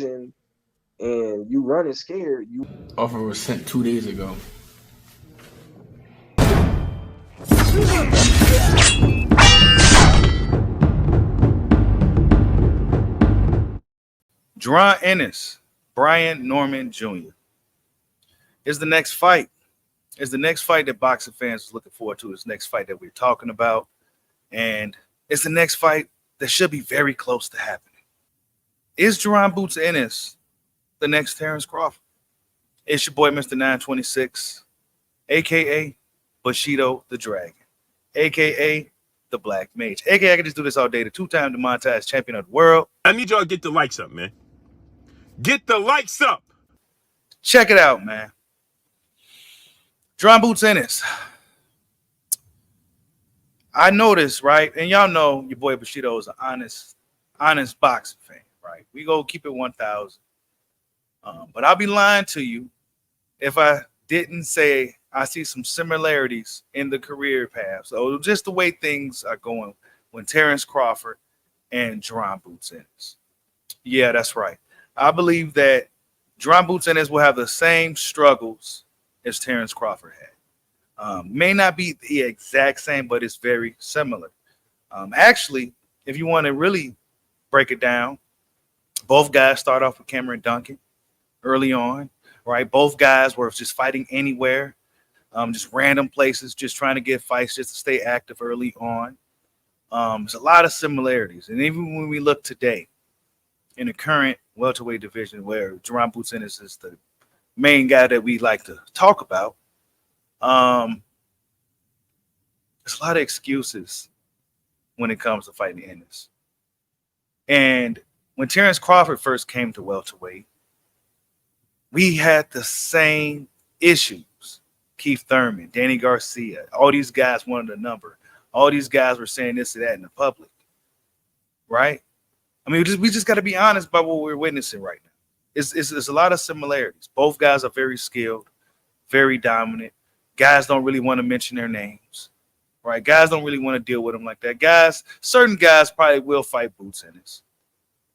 and you running scared, you Offer was sent 2 days ago. Jaron Ennis, Brian Norman Jr. is the next fight. Is the next fight that boxing fans are looking forward to. Is the next fight that we're talking about. And it's the next fight that should be very close to happening. Is Jaron Boots Ennis the next Terence Crawford? It's your boy, Mr. 926, a.k.a. Bushido the Dragon, a.k.a. the Black Mage, a.k.a. I can just do this all day. The two-time demonetized champion of the world. I need y'all to get the likes up, man. Get the likes up. Check it out, man. Jaron Boots Ennis. I noticed, right? And y'all know your boy Bushido is an honest boxing fan, right? We go keep it 1,000. But I'll be lying to you if I didn't say I see some similarities in the career path. So just the way things are going when Terence Crawford and Jaron Boots Ennis. Yeah, that's right. I believe that Jaron Boots Ennis will have the same struggles as Terence Crawford had. May not be the exact same, but it's very similar. Actually, if you want to really break it down, both guys start off with Cameron Duncan early on, right? Both guys were just fighting anywhere, just random places, just trying to get fights just to stay active early on. There's a lot of similarities. And even when we look today in the current welterweight division where Jaron Boots Ennis is the main guy that we like to talk about, there's a lot of excuses when it comes to fighting Ennis. And when Terence Crawford first came to welterweight, we had the same issues. Keith Thurman, Danny Garcia, all these guys wanted a number. All these guys were saying this and that in the public, right? I mean, we just got to be honest about what we're witnessing right now. It's a lot of similarities. Both guys are very skilled, very dominant. Guys don't really want to mention their names, right? Guys don't really want to deal with them like that. Certain guys probably will fight Boots Ennis,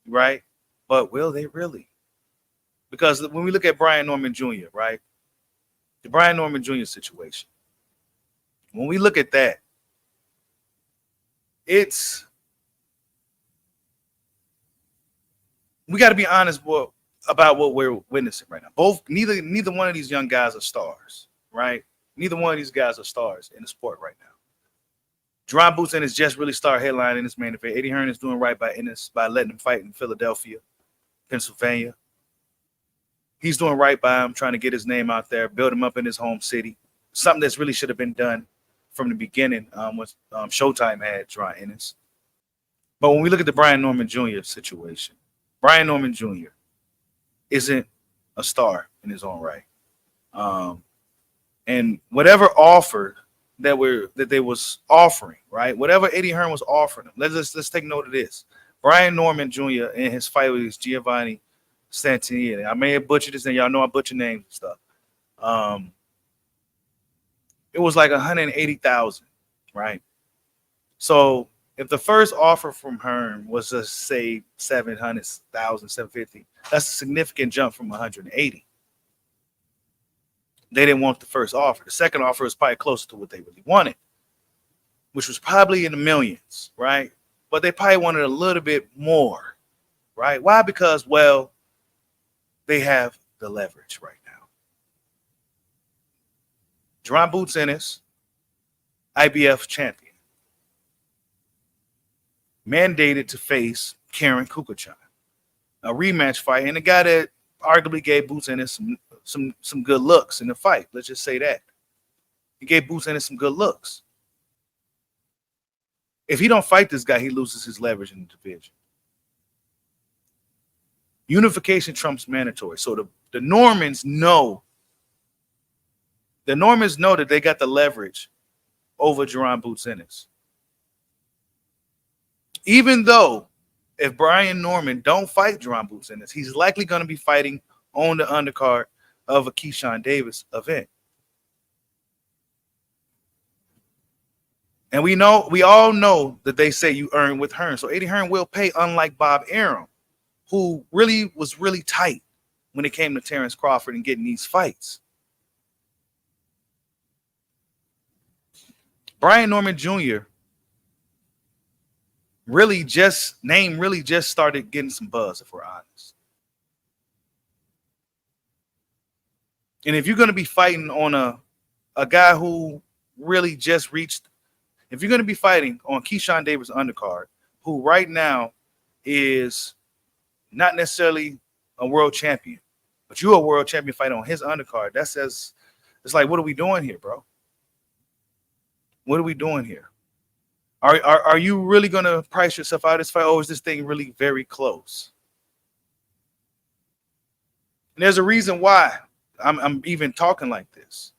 right? But will they really? Because when we look at Brian Norman Jr., right? The Brian Norman Jr. situation, when we look at that, we got to be honest about what we're witnessing right now. Neither one of these young guys are stars, right? Neither one of these guys are stars in the sport right now. Jaron Boots Ennis just really started headlining in this main event. Eddie Hearn is doing right by Ennis by letting him fight in Philadelphia, Pennsylvania. He's doing right by him, trying to get his name out there, build him up in his home city. Something that's really should have been done from the beginning when Showtime had Jaron Ennis. But when we look at the Brian Norman Jr. situation, Brian Norman Jr. isn't a star in his own right. And whatever offer that they was offering, right? Whatever Eddie Hearn was offering him, let's take note of this. Brian Norman Jr. in his fight with Giovanni Santini. I may have butchered this, and y'all know I butcher names and stuff. It was like 180,000, right? So if the first offer from Hearn was just say 700,000, 750, that's a significant jump from 180. They didn't want the first offer. The second offer was probably closer to what they really wanted, which was probably in the millions, right? But they probably wanted a little bit more, right? Why? Because, well, they have the leverage right now. Jaron Boots Ennis, IBF champion, mandated to face Karen Kukuchan, a rematch fight, and a guy that arguably gave Boots Ennis some good looks in the fight. Let's just say that. He gave Boots Ennis some good looks. If he don't fight this guy, he loses his leverage in the division. Unification trumps mandatory. So the Normans know. The Normans know that they got the leverage over Jaron Boots Ennis. Even though if Brian Norman don't fight Jaron Boots Ennis, he's likely going to be fighting on the undercard of a Keyshawn Davis event. And we all know that they say you earn with Hearn. So Eddie Hearn will pay, unlike Bob Arum. who really was really tight when it came to Terence Crawford and getting these fights. Brian Norman Jr. really just started getting some buzz, if we're honest. And if you're going to be fighting on a guy who really just reached, if you're going to be fighting on Keyshawn Davis' undercard, who right now is not necessarily a world champion, but you're a world champion fighting on his undercard, that says, it's like, what are we doing here, bro? What are we doing here? Are you really going to price yourself out of this fight, or is this thing really very close? And there's a reason why I'm even talking like this.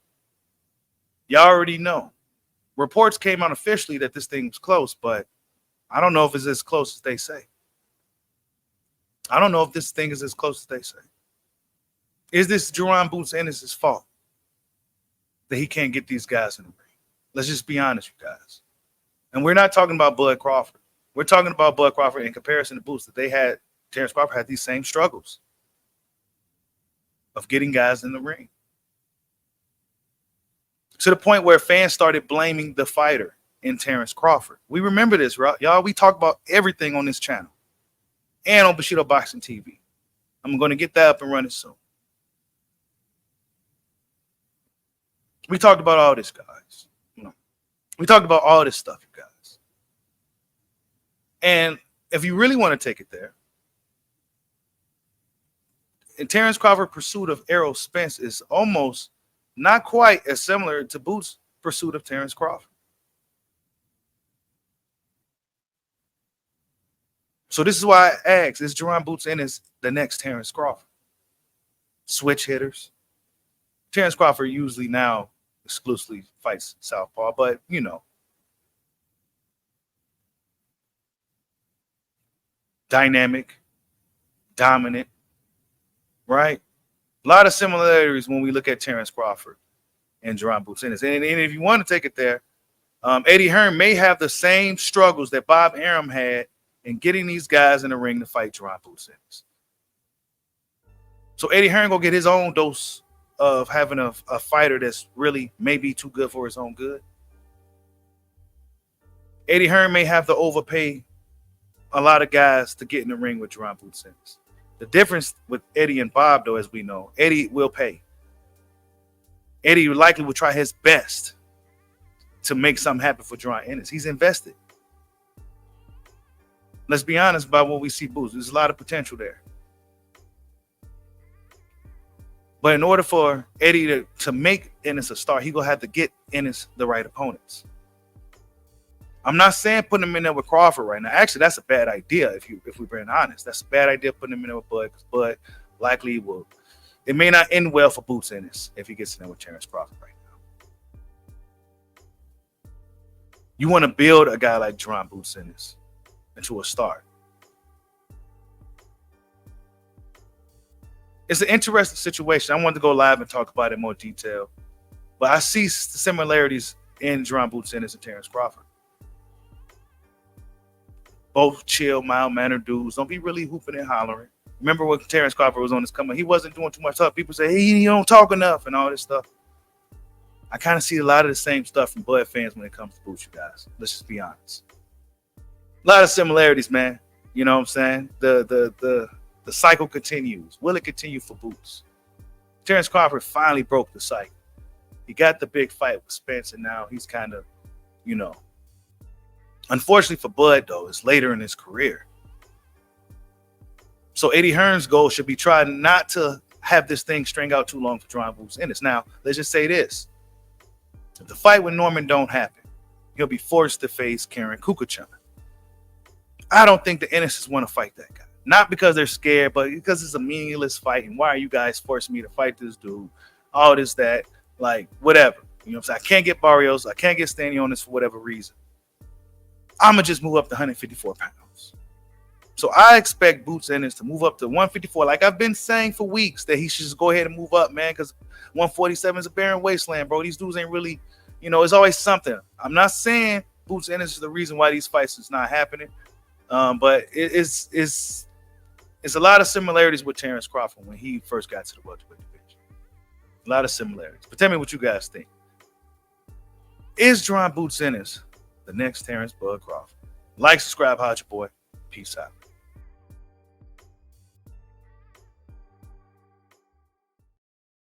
Y'all already know. Reports came out officially that this thing was close, but I don't know if it's as close as they say. I don't know if this thing is as close as they say. Is this Jaron Boots Ennis' fault that he can't get these guys in the ring? Let's just be honest, you guys. And we're not talking about Bud Crawford. We're talking about Bud Crawford in comparison to Boots, that they had, Terence Crawford had these same struggles of getting guys in the ring. To the point where fans started blaming the fighter in Terence Crawford. We remember this, right? Y'all, we talk about everything on this channel and on Bushido Boxing TV. I'm going to get that up and running soon. We talked about all this, guys. We talked about all this stuff, you guys. And if you really want to take it there, in Terence Crawford's pursuit of Errol Spence is almost not quite as similar to Boots' pursuit of Terence Crawford. So this is why I asked, is Jaron Boots Ennis the next Terence Crawford? Switch hitters. Terence Crawford usually now exclusively fights southpaw, but you know. Dynamic, dominant, right? A lot of similarities when we look at Terence Crawford and Jaron Boots Ennis. And if you want to take it there, Eddie Hearn may have the same struggles that Bob Arum had in getting these guys in the ring to fight Jaron Boots Ennis. So Eddie Hearn go get his own dose of having a fighter that's really maybe too good for his own good. Eddie Hearn may have to overpay a lot of guys to get in the ring with Jaron Boots Ennis. The difference with Eddie and Bob, though, as we know, Eddie will pay. Eddie likely will try his best to make something happen for Jaron Ennis. He's invested. Let's be honest about what we see Boots. There's a lot of potential there. But in order for Eddie to make Ennis a star, he's going to have to get Ennis the right opponents. I'm not saying putting him in there with Crawford right now. Actually, that's a bad idea if we're being honest. That's a bad idea putting him in there with Bud, because Bud likely will. It may not end well for Boots Ennis if he gets in there with Terence Crawford right now. You want to build a guy like Jaron Boots Ennis into a star. It's an interesting situation. I wanted to go live and talk about it in more detail, but I see similarities in Jaron Boots Ennis and Terence Crawford. Both chill, mild-mannered dudes. Don't be really hooping and hollering. Remember when Terence Crawford was on his come up, he wasn't doing too much stuff. People say, hey, he don't talk enough and all this stuff. I kind of see a lot of the same stuff from Bud fans when it comes to Boots, you guys. Let's just be honest. A lot of similarities, man. You know what I'm saying? The cycle continues. Will it continue for Boots? Terence Crawford finally broke the cycle. He got the big fight with Spence, and now he's kind of, you know. Unfortunately for Bud, though, it's later in his career. So Eddie Hearn's goal should be trying not to have this thing string out too long for Jaron Boots Ennis. Now, let's just say this. If the fight with Norman don't happen, he'll be forced to face Karen Kukachan. I don't think the Ennises want to fight that guy. Not because they're scared, but because it's a meaningless fight. And why are you guys forcing me to fight this dude? All this, that, like, whatever. You know what I'm saying? I can't get Barrios. I can't get Stanley on this for whatever reason. I'm going to just move up to 154 pounds. So I expect Boots Ennis to move up to 154. Like I've been saying for weeks that he should just go ahead and move up, man, because 147 is a barren wasteland, bro. These dudes ain't really, you know, it's always something. I'm not saying Boots Ennis is the reason why these fights is not happening, but it's it's a lot of similarities with Terence Crawford when he first got to the welterweight division. A lot of similarities. But tell me what you guys think. Is Jaron Ennis the next Terence Bud Crawford? Like, subscribe, hot your boy. Peace out.